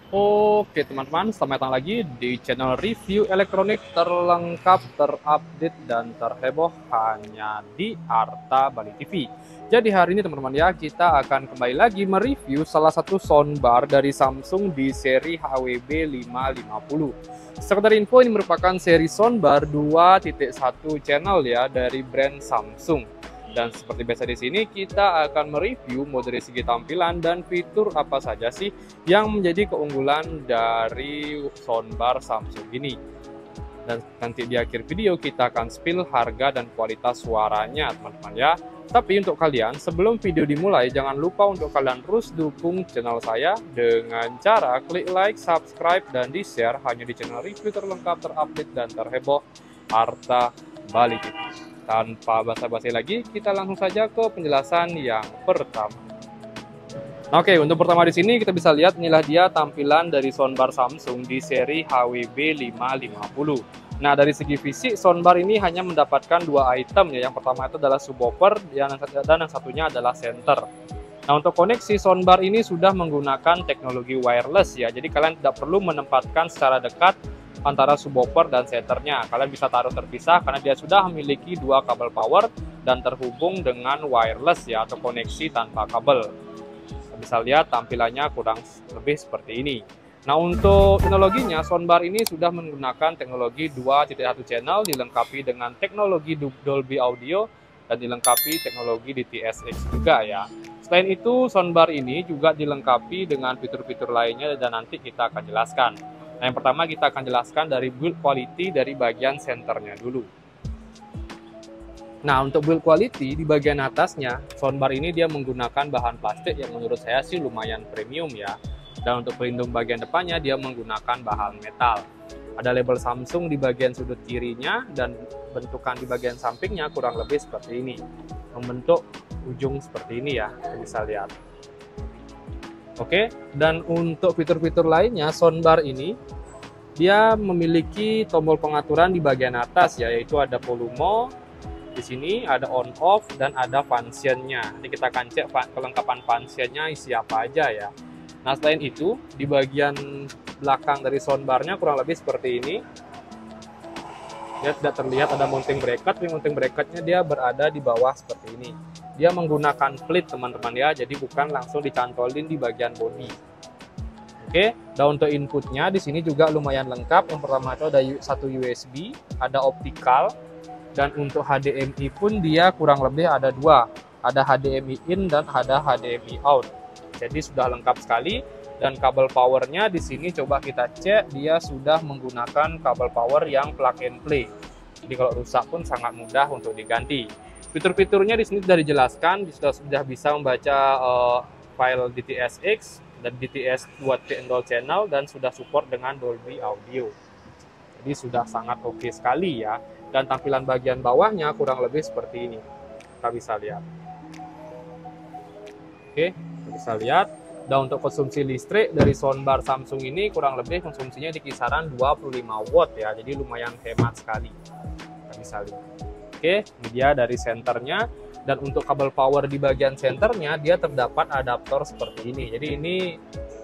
Oke teman-teman, selamat datang lagi di channel review elektronik terlengkap, terupdate, dan terheboh hanya di Arta Bali TV. Jadi hari ini teman-teman ya, kita akan kembali lagi mereview salah satu soundbar dari Samsung di seri HWB 550. Sekedar info, ini merupakan seri soundbar 2.1 channel ya dari brand Samsung. Dan seperti biasa di sini kita akan mereview mulai dari segi tampilan dan fitur apa saja sih yang menjadi keunggulan dari soundbar Samsung ini. Dan nanti di akhir video kita akan spill harga dan kualitas suaranya teman-teman ya. Tapi untuk kalian sebelum video dimulai jangan lupa untuk kalian terus dukung channel saya dengan cara klik like, subscribe, dan di share hanya di channel review terlengkap, terupdate, dan terheboh Arta Bali TV. Tanpa basa-basi lagi, kita langsung saja ke penjelasan yang pertama. Oke, untuk pertama di sini kita bisa lihat inilah dia tampilan dari soundbar Samsung di seri HWB 550. Nah, dari segi fisik soundbar ini hanya mendapatkan dua item ya. Yang pertama itu adalah subwoofer dan yang satunya adalah center. Nah, untuk koneksi soundbar ini sudah menggunakan teknologi wireless ya. Jadi kalian tidak perlu menempatkan secara dekat antara subwoofer dan centernya. Kalian bisa taruh terpisah karena dia sudah memiliki dua kabel power dan terhubung dengan wireless ya, atau koneksi tanpa kabel. Bisa lihat tampilannya kurang lebih seperti ini. Nah, untuk teknologinya soundbar ini sudah menggunakan teknologi 2.1 channel dilengkapi dengan teknologi Dolby Audio dan dilengkapi teknologi DTS:X juga ya. Selain itu soundbar ini juga dilengkapi dengan fitur-fitur lainnya dan nanti kita akan jelaskan. Nah, yang pertama kita akan jelaskan dari build quality dari bagian senternya dulu. Nah, untuk build quality di bagian atasnya, soundbar ini dia menggunakan bahan plastik yang menurut saya sih lumayan premium ya. Dan untuk pelindung bagian depannya dia menggunakan bahan metal. Ada label Samsung di bagian sudut kirinya dan bentukan di bagian sampingnya kurang lebih seperti ini. Membentuk ujung seperti ini ya, kita bisa lihat. Oke, dan untuk fitur-fitur lainnya, soundbar ini dia memiliki tombol pengaturan di bagian atas ya, yaitu ada volume, di sini ada on off dan ada functionnya. Nanti kita akan cek kelengkapan functionnya isi apa aja ya. Nah, selain itu di bagian belakang dari soundbarnya kurang lebih seperti ini. Ya, tidak terlihat ada mounting bracket, tapi mounting bracketnya dia berada di bawah seperti ini. Dia menggunakan plit teman-teman ya, jadi bukan langsung dicantolin di bagian bodi. Oke, dan untuk inputnya di sini juga lumayan lengkap. Yang pertama itu ada satu USB, ada optical, dan untuk HDMI pun dia kurang lebih ada dua. Ada HDMI in dan ada HDMI out. Jadi sudah lengkap sekali. Dan kabel powernya di sini coba kita cek, dia sudah menggunakan kabel power yang plug and play. Jadi kalau rusak pun sangat mudah untuk diganti. Fitur-fiturnya di sini sudah dijelaskan, sudah bisa membaca file DTS:X dan DTS buat dual channel dan sudah support dengan Dolby Audio. Jadi sudah sangat oke sekali ya. Dan tampilan bagian bawahnya kurang lebih seperti ini. Kita bisa lihat. Oke, kita bisa lihat. Dan untuk konsumsi listrik dari soundbar Samsung ini kurang lebih konsumsinya di kisaran 25 watt ya. Jadi lumayan hemat sekali. Kita bisa lihat. Oke, ini dia dari senternya. Dan untuk kabel power di bagian senternya dia terdapat adaptor seperti ini. Jadi ini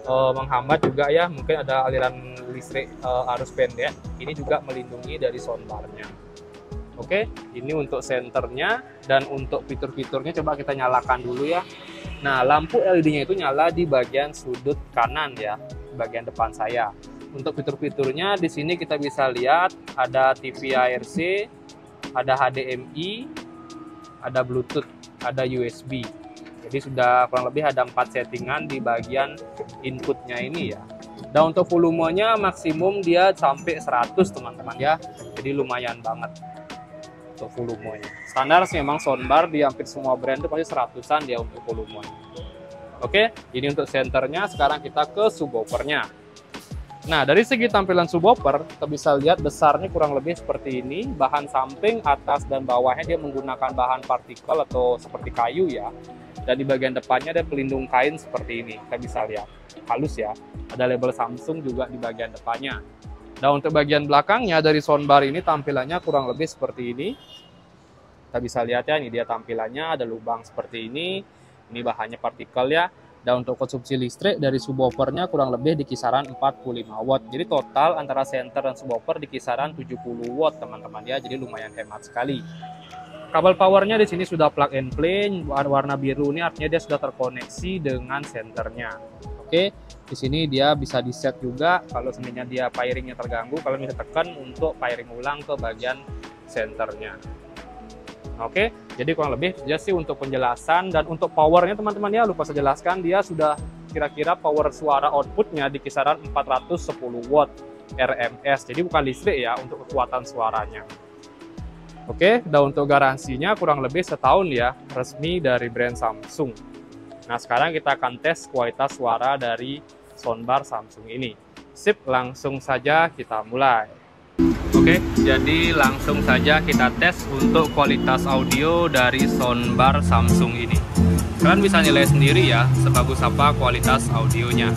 menghambat juga ya, mungkin ada aliran listrik arus pendek. Ini juga melindungi dari soundbarnya. Oke, ini untuk senternya. Dan untuk fitur-fiturnya coba kita nyalakan dulu ya. Nah, lampu LED-nya itu nyala di bagian sudut kanan ya, bagian depan saya. Untuk fitur-fiturnya di sini kita bisa lihat ada TV ARC, ada HDMI, ada Bluetooth, ada USB. Jadi sudah kurang lebih ada 4 settingan di bagian inputnya ini ya. Dan untuk volumenya maksimum dia sampai 100 teman-teman ya. Jadi lumayan banget untuk volumenya. Standar sih memang soundbar di hampir semua brand itu pasti 100-an dia untuk volumenya. Oke, ini untuk senternya. Sekarang kita ke subwoofernya. Nah, dari segi tampilan subwoofer, kita bisa lihat besarnya kurang lebih seperti ini. Bahan samping, atas, dan bawahnya dia menggunakan bahan partikel atau seperti kayu ya. Dan di bagian depannya ada pelindung kain seperti ini. Kita bisa lihat, halus ya. Ada label Samsung juga di bagian depannya. Dan untuk bagian belakangnya dari soundbar ini tampilannya kurang lebih seperti ini. Kita bisa lihat ya, ini dia tampilannya, ada lubang seperti ini. Ini bahannya partikel ya. Dan untuk konsumsi listrik dari subwoofernya kurang lebih di kisaran 45 watt. Jadi total antara center dan subwoofer di kisaran 70 watt teman-teman ya. Jadi lumayan hemat sekali. Kabel powernya di sini sudah plug and play, warna biru ini artinya dia sudah terkoneksi dengan senternya. Oke, di sini dia bisa di set juga kalau seandainya dia firingnya terganggu, kalian bisa tekan untuk firing ulang ke bagian senternya. Oke, jadi kurang lebih aja sih untuk penjelasan. Dan untuk powernya teman-teman ya, lupa saya jelaskan, dia sudah kira-kira power suara outputnya di kisaran 410 watt RMS, jadi bukan listrik ya untuk kekuatan suaranya. Oke, dan untuk garansinya kurang lebih setahun ya, resmi dari brand Samsung. Nah sekarang kita akan tes kualitas suara dari soundbar Samsung ini. Sip, langsung saja kita mulai. Oke, jadi langsung saja kita tes untuk kualitas audio dari soundbar Samsung ini. Kalian bisa nilai sendiri ya, sebagus apa kualitas audionya.